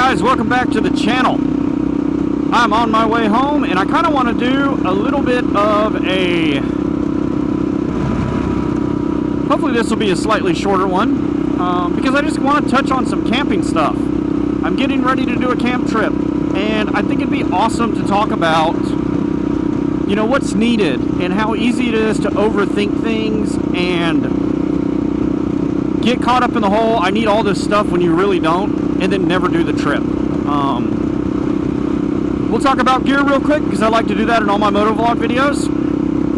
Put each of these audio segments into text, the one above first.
guys, welcome back to the channel. I'm on my way home and I kind of want to do a little bit of a, hopefully this will be a slightly shorter one, because I just want to touch on some camping stuff. I'm getting ready to do a camp trip and I think it'd be awesome to talk about, you know, what's needed and how easy it is to overthink things and get caught up in the whole I need all this stuff when you really don't, and then never do the trip. We'll talk about gear real quick because I like to do that in all my moto vlog videos.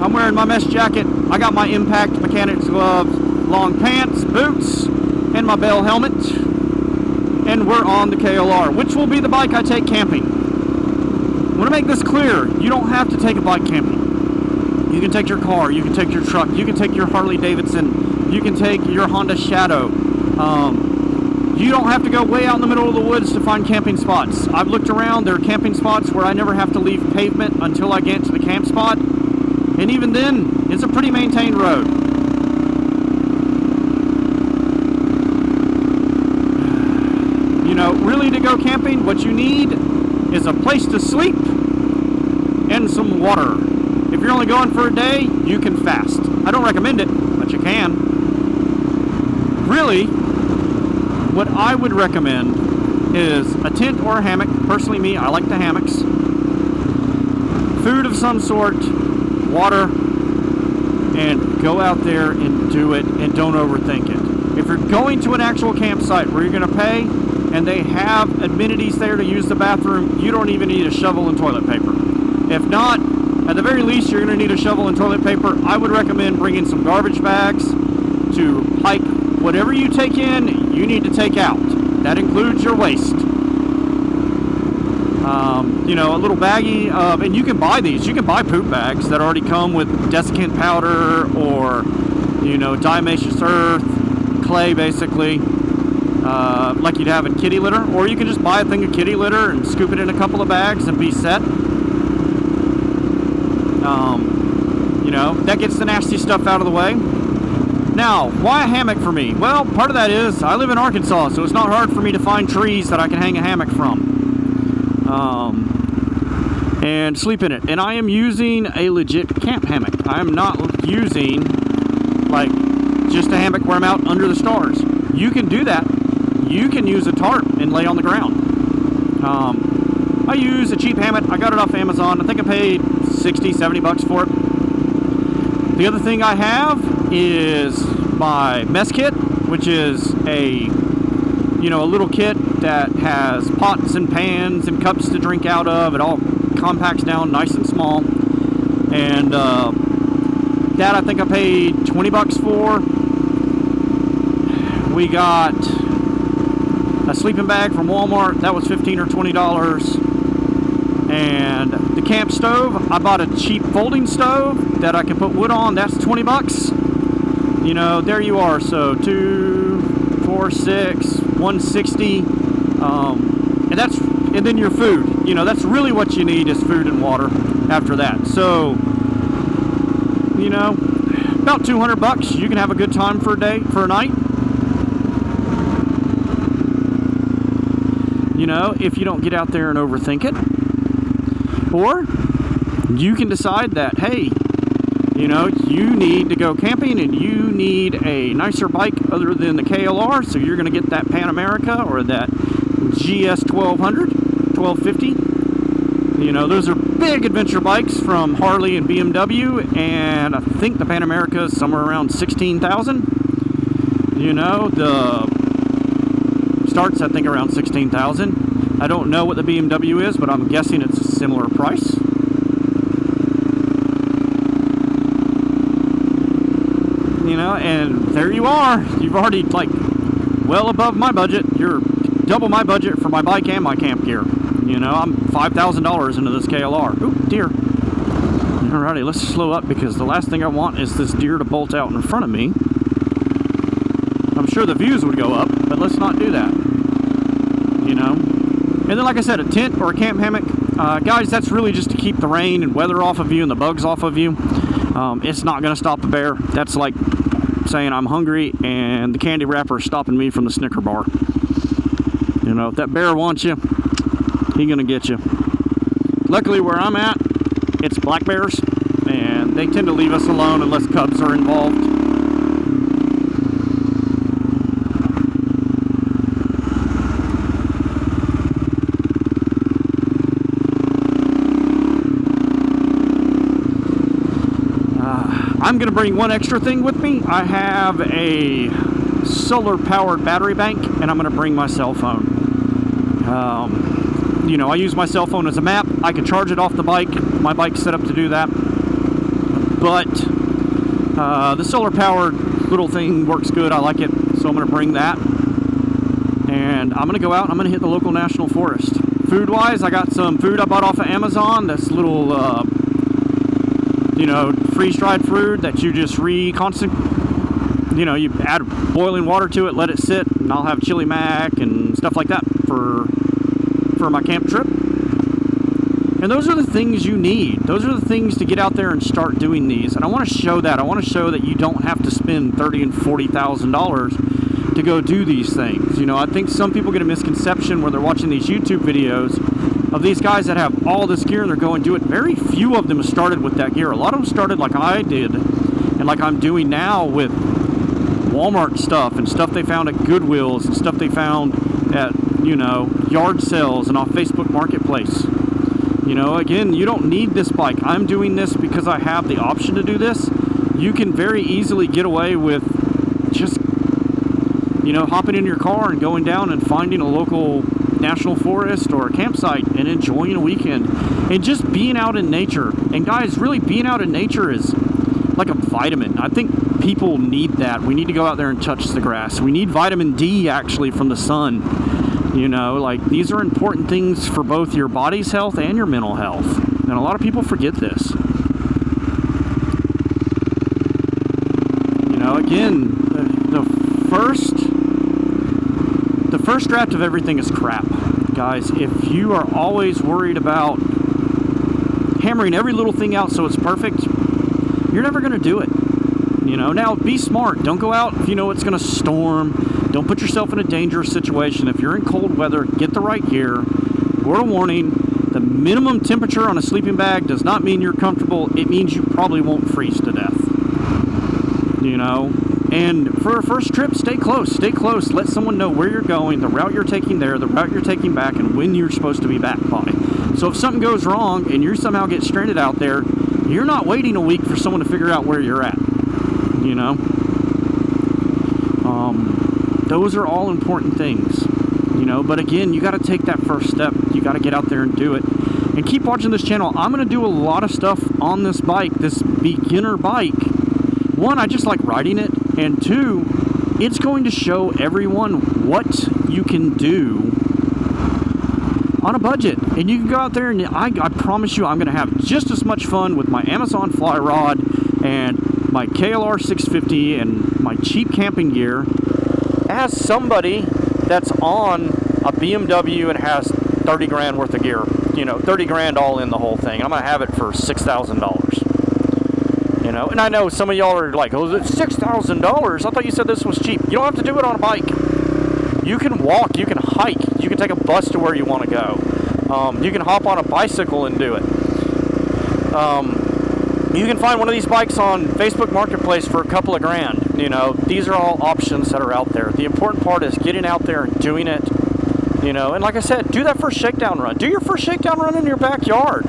I'm wearing my mesh jacket, I got my impact mechanics gloves, long pants, boots, and my Bell helmet, and we're on the KLR, which will be the bike I take camping. I want to make this clear, you don't have to take a bike camping. You can take your car, you can take your truck, you can take your Harley Davidson, you can take your Honda Shadow. You don't have to go way out in the middle of the woods to find camping spots. I've looked around, there are camping spots where I never have to leave pavement until I get to the camp spot. And even then, it's a pretty maintained road. You know, really to go camping, what you need is a place to sleep and some water. If you're only going for a day, you can fast. I don't recommend it, but you can. Really, what I would recommend is a tent or a hammock. Personally, me, I like the hammocks. Food of some sort, water, and go out there and do it, and don't overthink it. If you're going to an actual campsite where you're going to pay, and they have amenities there to use the bathroom, you don't even need a shovel and toilet paper. If not, at the very least, you're going to need a shovel and toilet paper. I would recommend bringing some garbage bags to hike. Whatever you take in, you need to take out. That includes your waste. You know, a little baggie of, and you can buy these. You can buy poop bags that already come with desiccant powder or, you know, diatomaceous earth, clay basically, like you'd have in kitty litter. Or you can just buy a thing of kitty litter and scoop it in a couple of bags and be set. You know, that gets the nasty stuff out of the way. Now, why a hammock for me? Well, part of that is I live in Arkansas, so it's not hard for me to find trees that I can hang a hammock from and sleep in it. And I am using a legit camp hammock. I am not using like just a hammock where I'm out under the stars. You can do that. You can use a tarp and lay on the ground. I use a cheap hammock. I got it off Amazon. I think I paid 60, 70 bucks for it. The other thing I have is my mess kit, which is a, you know, a little kit that has pots and pans and cups to drink out of. It all compacts down nice and small. And that I think I paid 20 bucks for. We got a sleeping bag from Walmart. That was $15 or $20. And the camp stove, I bought a cheap folding stove that I can put wood on. That's 20 bucks. You know, there you are. So 2, 4, 6, 160. And then your food. You know, that's really what you need is food and water after that. So, you know, about 200 bucks. You can have a good time for a day, for a night. You know, if you don't get out there and overthink it. Or you can decide that, hey, you know, you need to go camping and you need a nicer bike other than the KLR, so you're going to get that Pan America or that GS 1200, 1250. You know, those are big adventure bikes from Harley and BMW, and I think the Pan America is somewhere around 16,000. You know, the starts, I think, around 16,000. I don't know what the BMW is, but I'm guessing it's a similar price. You know, and there you are. You've already, like, well above my budget. You're double my budget for my bike and my camp gear. You know, I'm $5,000 into this KLR. Ooh, deer. Alrighty, let's slow up because the last thing I want is this deer to bolt out in front of me. I'm sure the views would go up, but let's not do that. You know? And then, like I said, a tent or a camp hammock. Guys, that's really just to keep the rain and weather off of you and the bugs off of you. It's not going to stop a bear. That's like saying I'm hungry and the candy wrapper is stopping me from the Snicker bar. You know, if that bear wants you, he's gonna get you. Luckily, where I'm at, it's black bears, and they tend to leave us alone unless cubs are involved. I'm going to bring one extra thing with me. I have a solar-powered battery bank, and I'm going to bring my cell phone. You know, I use my cell phone as a map. I can charge it off the bike. My bike's set up to do that. But the solar-powered little thing works good. I like it, so I'm going to bring that. And I'm going to go out and I'm going to hit the local national forest. Food-wise, I got some food I bought off of Amazon. That's little... you know, freeze-dried fruit that you just you know, you add boiling water to it, let it sit, and I'll have chili mac and stuff like that for my camp trip. And those are the things you need. Those are the things to get out there and start doing these. And I want to show that. I want to show that you don't have to spend $30,000 and $40,000 to go do these things. You know, I think some people get a misconception where they're watching these YouTube videos of these guys that have all this gear and they're going to do it. Very few of them started with that gear. A lot of them started like I did and like I'm doing now with Walmart stuff and stuff they found at Goodwills and stuff they found at, you know, yard sales and off Facebook Marketplace. You know, again, you don't need this bike. I'm doing this because I have the option to do this. You can very easily get away with just, you know, hopping in your car and going down and finding a local national forest or a campsite and enjoying a weekend and just being out in nature. And guys, really being out in nature is like a vitamin. I think people need that. We need to go out there and touch the grass. We need vitamin D actually from the sun. You know, like these are important things for both your body's health and your mental health. And a lot of people forget this. You know, again, the first draft of everything is crap. Guys, if you are always worried about hammering every little thing out so it's perfect, you're never going to do it. You know, now be smart. Don't go out if you know it's going to storm. Don't put yourself in a dangerous situation. If you're in cold weather, get the right gear. Word of warning, the minimum temperature on a sleeping bag does not mean you're comfortable. It means you probably won't freeze to death. You know? And for a first trip, stay close. Stay close. Let someone know where you're going, the route you're taking there, the route you're taking back, and when you're supposed to be back by. So if something goes wrong and you somehow get stranded out there, you're not waiting a week for someone to figure out where you're at. You know? Those are all important things. You know, but again, you got to take that first step. You got to get out there and do it. And keep watching this channel. I'm going to do a lot of stuff on this bike, this beginner bike. One, I just like riding it. And two, it's going to show everyone what you can do on a budget. And you can go out there and I promise you I'm going to have just as much fun with my Amazon fly rod and my KLR 650 and my cheap camping gear as somebody that's on a BMW and has 30 grand worth of gear. You know, 30 grand all in the whole thing. I'm going to have it for $6,000. You know, and I know some of y'all are like, oh, it's $6,000. I thought you said this was cheap. You don't have to do it on a bike. You can walk, you can hike, you can take a bus to where you want to go. You can hop on a bicycle and do it. You can find one of these bikes on Facebook Marketplace for a couple of grand. You know, these are all options that are out there. The important part is getting out there and doing it. You know, and like I said, do that first shakedown run. Do your first shakedown run in your backyard.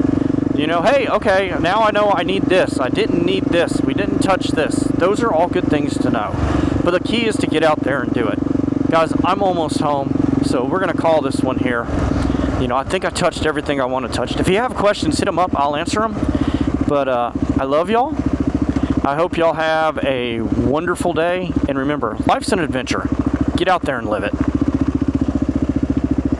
You know, hey, okay, now I know I need this. I didn't need this. We didn't touch this. Those are all good things to know. But the key is to get out there and do it. Guys, I'm almost home, so we're going to call this one here. You know, I think I touched everything I want to touch. If you have questions, hit them up. I'll answer them. But I love y'all. I hope y'all have a wonderful day. And remember, life's an adventure. Get out there and live it.